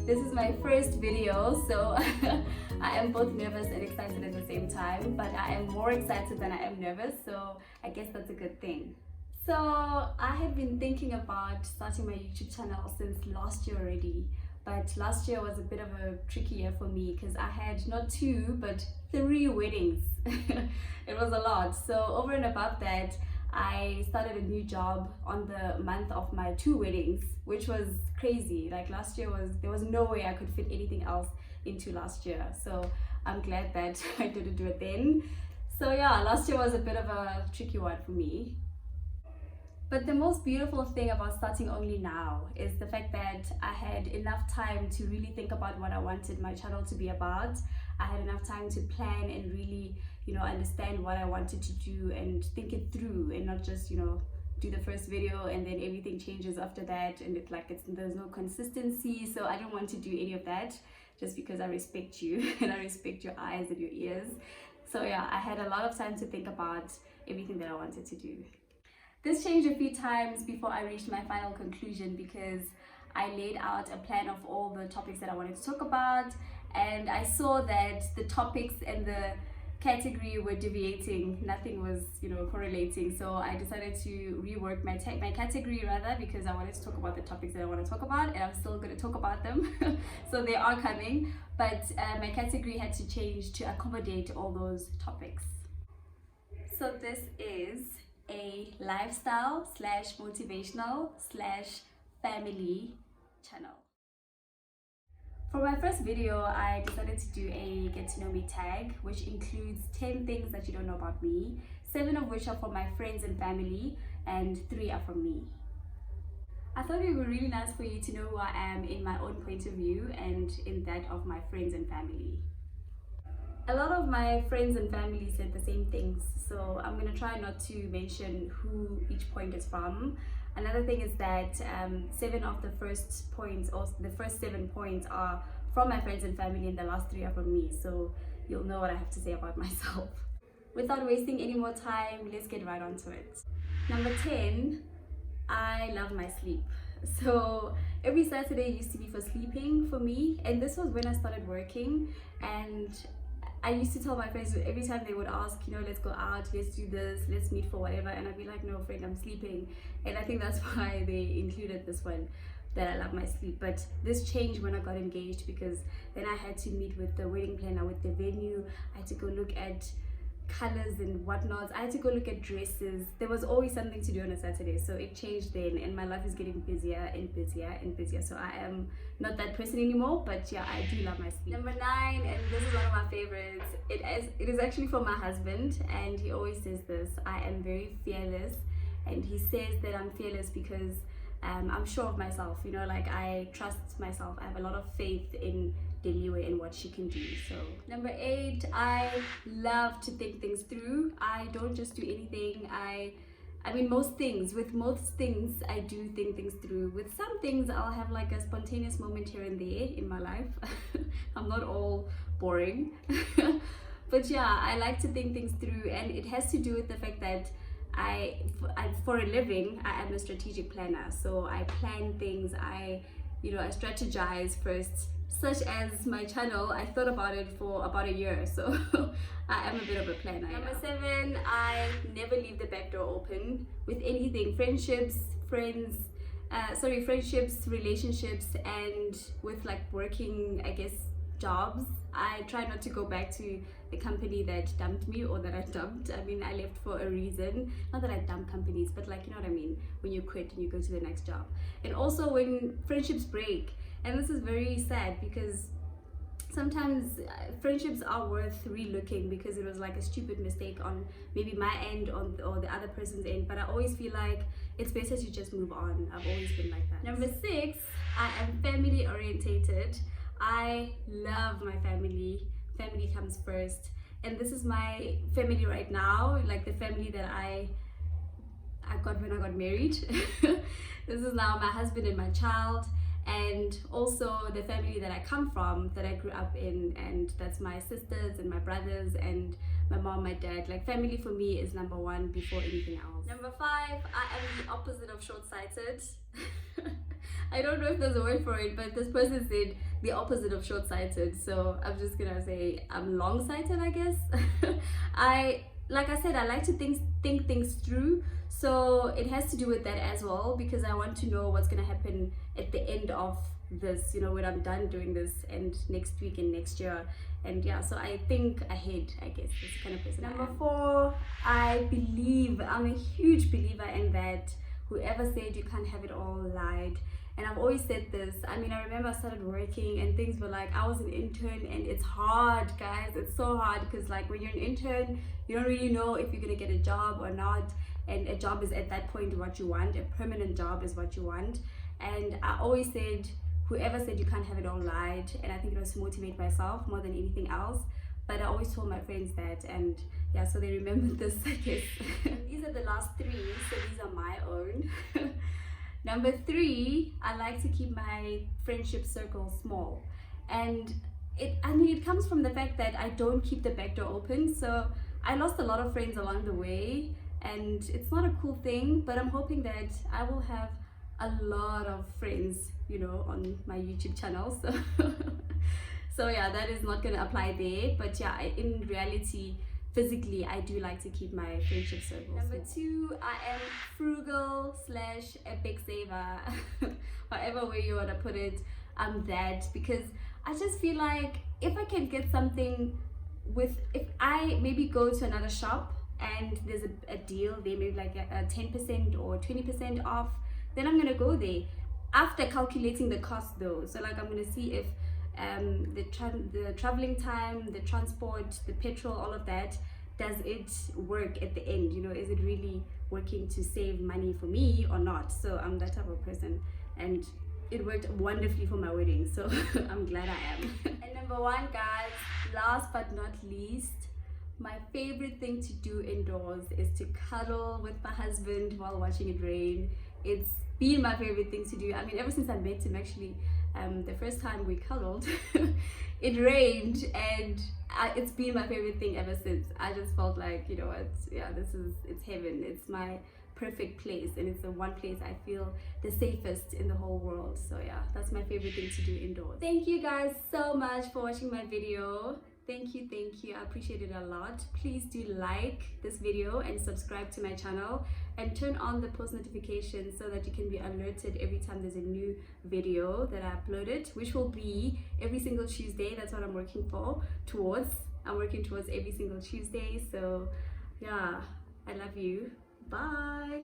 This is my first video, so I am both nervous and excited at the same time, but I am more excited than I am nervous, so I guess that's a good thing. So I had been thinking about starting my YouTube channel since last year already, but last year was a bit of a tricky year for me because I had not 2 but 3 weddings. It was a lot. So over and above that, I started a new job on the month of my 2 weddings, which was crazy. Like last year there was no way I could fit anything else into last year. So I'm glad that I didn't do it then. So yeah, last year was a bit of a tricky one for me. But the most beautiful thing about starting only now is the fact that I had enough time to really think about what I wanted my channel to be about. I had enough time to plan and really, understand what I wanted to do and think it through, and not just, do the first video and then everything changes after that and there's no consistency. So I don't want to do any of that, just because I respect you and I respect your eyes and your ears. So yeah, I had a lot of time to think about everything that I wanted to do. This changed a few times before I reached my final conclusion, because I laid out a plan of all the topics that I wanted to talk about, and I saw that the topics and the category were deviating. Nothing was, correlating. So I decided to rework my category rather, because I wanted to talk about the topics that I want to talk about, and I'm still going to talk about them. So they are coming, but my category had to change to accommodate all those topics. So this is a lifestyle / motivational / family channel. For my first video, I decided to do a get to know me tag, which includes 10 things that you don't know about me, 7 of which are from my friends and family, and 3 are from me. I thought it would be really nice for you to know who I am in my own point of view and in that of my friends and family. A lot of my friends and family said the same things, so I'm going to try not to mention who each point is from. Another thing is that 7 of the first points, or the first 7 points, are from my friends and family, and the last 3 are from me, so you'll know what I have to say about myself. Without wasting any more time, let's get right onto it. Number 10, I love my sleep. So every Saturday used to be for sleeping for me, and this was when I started working, and I used to tell my friends every time they would ask, let's go out, let's do this, let's meet for whatever, and I'd be like, no friend, I'm sleeping. And I think that's why they included this one, that I love my sleep. But this changed when I got engaged, because then I had to meet with the wedding planner, with the venue. I had to go look at colors and whatnot. I had to go look at dresses. There was always something to do on a Saturday, so it changed then, and my life is getting busier and busier and busier. So I am not that person anymore, but yeah, I do love my sleep. Number 9, and this is one of my favorites. It is actually from my husband, and he always says this: I am very fearless. And he says that I'm fearless because I'm sure of myself, I trust myself. I have a lot of faith in Deliwe and what she can do. So number 8, I love to think things through. I don't just do anything. I mean most things I do think things through. With some things I'll have like a spontaneous moment here and there in my life. I'm not all boring. But yeah, I like to think things through, and it has to do with the fact that for a living, I am a strategic planner. So I plan things, I strategize first. Such as my channel, I thought about it for about a year, so I am a bit of a planner. Number 7, I never leave the back door open with anything. Friendships, relationships, and with working, jobs. I try not to go back to the company that dumped me, or that I dumped. I mean, I left for a reason. Not that I dump companies, but you know what I mean, when you quit and you go to the next job. And also when friendships break, and this is very sad, because sometimes friendships are worth relooking because it was like a stupid mistake on maybe my end or the other person's end, but I always feel like it's better to just move on. I've always been like that. Number 6, I am family orientated. I love my family. Family comes first, and this is my family right now, like the family that I got when I got married. This is now my husband and my child, and also the family that I come from, that I grew up in, and that's my sisters and my brothers and my mom, my dad. Family for me is number 1 before anything else. Number 5, I am the opposite of short-sighted. I don't know if there's a word for it, but this person said the opposite of short-sighted, so I'm just gonna say I'm long-sighted, I guess. Like I said, I like to think things through, so it has to do with that as well, because I want to know what's gonna happen at the end of this, you know, when I'm done doing this, and next week and next year. And yeah, so I think ahead, I guess. That's the kind of person. Number 4, I'm a huge believer in that whoever said you can't have it all lied. And I've always said this. I mean, I remember I started working and things were like, I was an intern, and it's hard, guys. It's so hard, because like when you're an intern, you don't really know if you're gonna get a job or not. And a job is at that point what you want. A permanent job is what you want. And I always said, whoever said you can't have it all lied. And I think it was to motivate myself more than anything else. But I always told my friends that, and yeah, so they remembered this, I guess. These are the last 3, so these are my own. Number 3, I like to keep my friendship circle small. And it comes from the fact that I don't keep the back door open. So I lost a lot of friends along the way, and it's not a cool thing, but I'm hoping that I will have a lot of friends, you know, on my YouTube channel. So yeah, that is not going to apply there, but yeah, in reality, physically, I do like to keep my friendship circles. Number 2, I am frugal / epic saver. Whatever way you want to put it, I'm that, because I just feel like if I can get something if I maybe go to another shop and there's a deal, they maybe like a 10% or 20% off, then I'm gonna go there after calculating the cost though. So like I'm gonna see if the traveling time, the transport, the petrol, all of that, does it work at the end? You know, is it really working to save money for me or not? So I'm that type of person, and it worked wonderfully for my wedding, so I'm glad I am. And number 1, guys, last but not least, my favorite thing to do indoors is to cuddle with my husband while watching it rain. It's been my favorite thing to do. I mean, ever since I met him, actually, the first time we cuddled, it rained, and it's been my favorite thing ever since. I just felt like, you know what, yeah, it's heaven. It's my perfect place, and it's the one place I feel the safest in the whole world. So yeah, that's my favorite thing to do indoors. Thank you guys so much for watching my video. Thank you, I appreciate it a lot. Please do like this video and subscribe to my channel, and turn on the post notifications so that you can be alerted every time there's a new video that I uploaded, which will be every single Tuesday. That's what I'm working towards. I'm working towards every single Tuesday. So yeah, I love you. Bye.